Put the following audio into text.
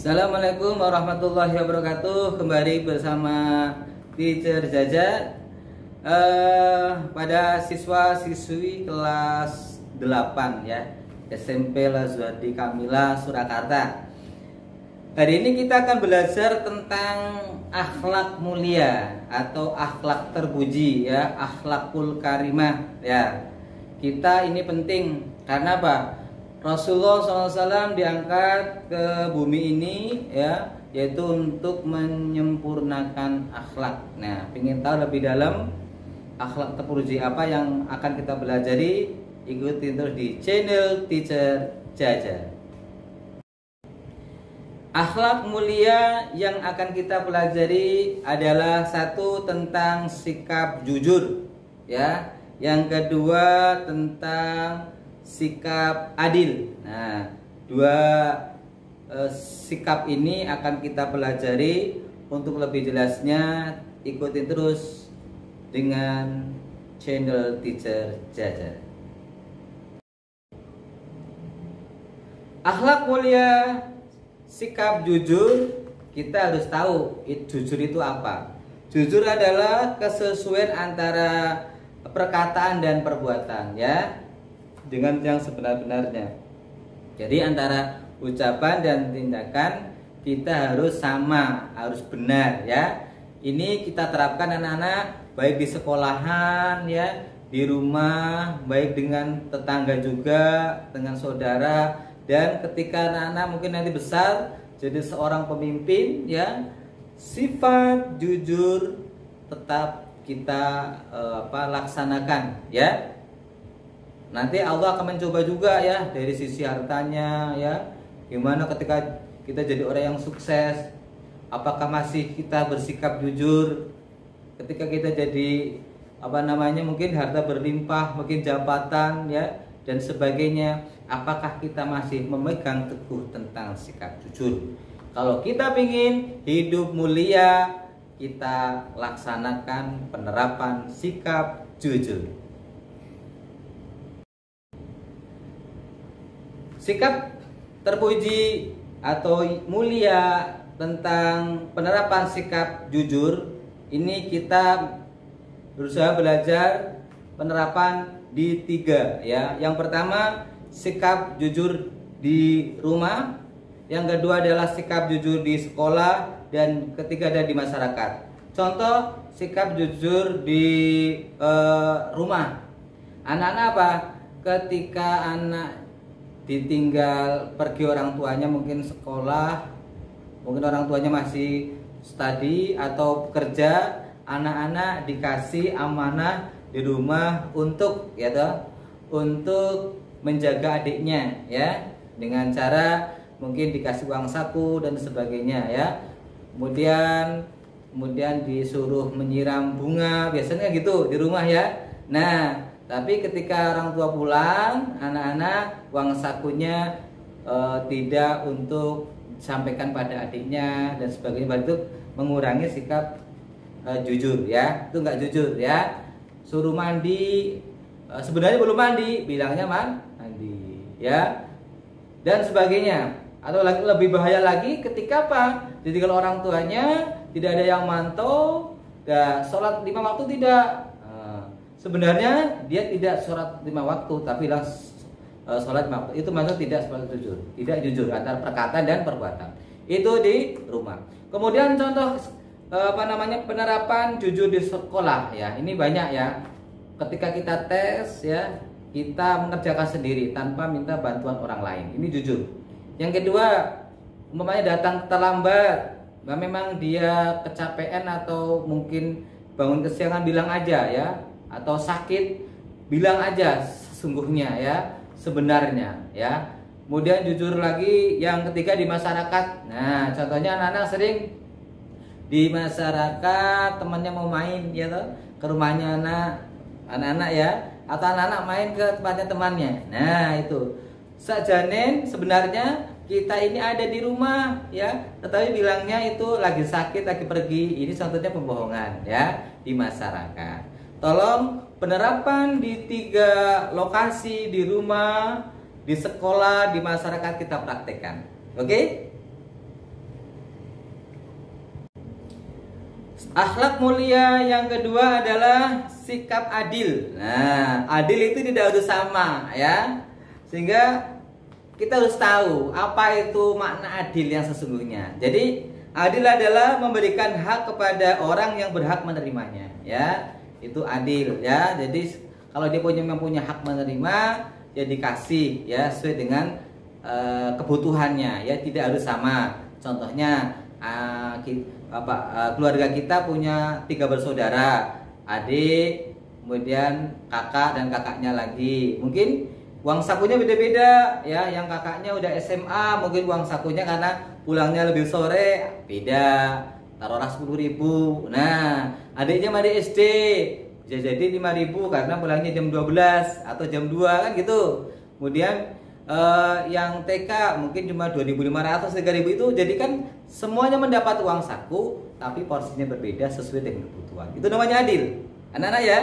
Assalamualaikum warahmatullahi wabarakatuh. Kembali bersama Teacher Jaja pada siswa-siswi kelas 8 ya, SMP Lazuardi Kamila Surakarta. Hari ini kita akan belajar tentang akhlak mulia atau akhlak terpuji ya, akhlakul karimah ya. Kita ini penting karena apa? Rasulullah SAW diangkat ke bumi ini ya, yaitu untuk menyempurnakan akhlak. Nah, ingin tahu lebih dalam akhlak terpuji apa yang akan kita pelajari? Ikuti terus di channel Teacher Jaja. Akhlak mulia yang akan kita pelajari adalah satu tentang sikap jujur ya, yang kedua tentang sikap adil. Nah, dua sikap ini akan kita pelajari. Untuk lebih jelasnya ikuti terus dengan channel Teacher Jaja. Akhlak mulia, sikap jujur, kita harus tahu jujur itu apa. Jujur adalah kesesuaian antara perkataan dan perbuatan ya, dengan yang sebenar-benarnya. Jadi antara ucapan dan tindakan kita harus sama, harus benar ya. Ini kita terapkan anak-anak baik di sekolahan ya, di rumah, baik dengan tetangga juga, dengan saudara, dan ketika anak-anak mungkin nanti besar jadi seorang pemimpin ya, sifat jujur tetap kita laksanakan ya. Nanti Allah akan mencoba juga ya, dari sisi hartanya ya. Gimana ketika kita jadi orang yang sukses, apakah masih kita bersikap jujur? Ketika kita jadi mungkin harta berlimpah, mungkin jabatan ya dan sebagainya, apakah kita masih memegang teguh tentang sikap jujur? Kalau kita ingin hidup mulia, kita laksanakan penerapan sikap jujur. Sikap terpuji atau mulia tentang penerapan sikap jujur ini kita berusaha belajar penerapan di 3 ya. Yang pertama sikap jujur di rumah, yang kedua adalah sikap jujur di sekolah, dan ketiga ada di masyarakat. Contoh sikap jujur di rumah. Anak-anak apa? Ketika anak ditinggal pergi orang tuanya, mungkin sekolah, mungkin orang tuanya masih studi atau kerja, anak-anak dikasih amanah di rumah untuk untuk menjaga adiknya ya, dengan cara mungkin dikasih uang saku dan sebagainya ya. Kemudian disuruh menyiram bunga, biasanya gitu di rumah ya. Nah, tapi ketika orang tua pulang, anak-anak uang sakunya tidak untuk sampaikan pada adiknya dan sebagainya. Itu mengurangi sikap jujur ya. Itu nggak jujur ya. Suruh mandi, sebenarnya belum mandi, bilangnya mandi ya, dan sebagainya. Atau lebih bahaya lagi ketika apa? Jadi kalau orang tuanya tidak ada yang mantau, sholat 5 waktu tidak. Sebenarnya dia tidak sholat 5 waktu, tapi sholat 5 waktu. Itu maksud tidak sholat jujur, tidak jujur antara perkataan dan perbuatan. Itu di rumah. Kemudian contoh penerapan jujur di sekolah ya. Ini banyak ya. Ketika kita tes ya, kita mengerjakan sendiri tanpa minta bantuan orang lain. Ini jujur. Yang kedua, umpamanya datang terlambat, memang dia kecapean atau mungkin bangun kesiangan, bilang aja ya. Atau sakit, bilang aja sesungguhnya ya, sebenarnya ya. Kemudian jujur lagi yang ketiga di masyarakat. Nah, contohnya anak-anak sering di masyarakat, temannya mau main ya toh, ke rumahnya anak-anak ya, atau anak-anak main ke tempatnya temannya. Nah, itu sajanen sebenarnya kita ini ada di rumah ya, tetapi bilangnya itu lagi sakit, lagi pergi. Ini contohnya pembohongan ya di masyarakat. Tolong penerapan di 3 lokasi, di rumah, di sekolah, di masyarakat kita praktekkan. Oke? Akhlak mulia yang kedua adalah sikap adil. Nah, adil itu tidak harus sama ya. Sehingga kita harus tahu apa itu makna adil yang sesungguhnya. Jadi, adil adalah memberikan hak kepada orang yang berhak menerimanya ya. Itu adil ya. Jadi, kalau dia mempunyai hak menerima, ya dikasih ya sesuai dengan kebutuhannya ya, tidak harus sama. Contohnya keluarga kita punya 3 bersaudara, adik, kemudian kakak dan kakaknya lagi. Mungkin uang sakunya beda-beda ya. Yang kakaknya udah SMA, mungkin uang sakunya karena pulangnya lebih sore beda, taruhlah 10.000. Nah, adiknya masih SD bisa jadi 5.000 karena pulangnya jam 12 atau jam 2 kan gitu. Kemudian yang TK mungkin cuma 2.500, 3.000 itu. Jadi kan semuanya mendapat uang saku tapi porsinya berbeda sesuai dengan kebutuhan. Itu namanya adil. Anak-anak ya.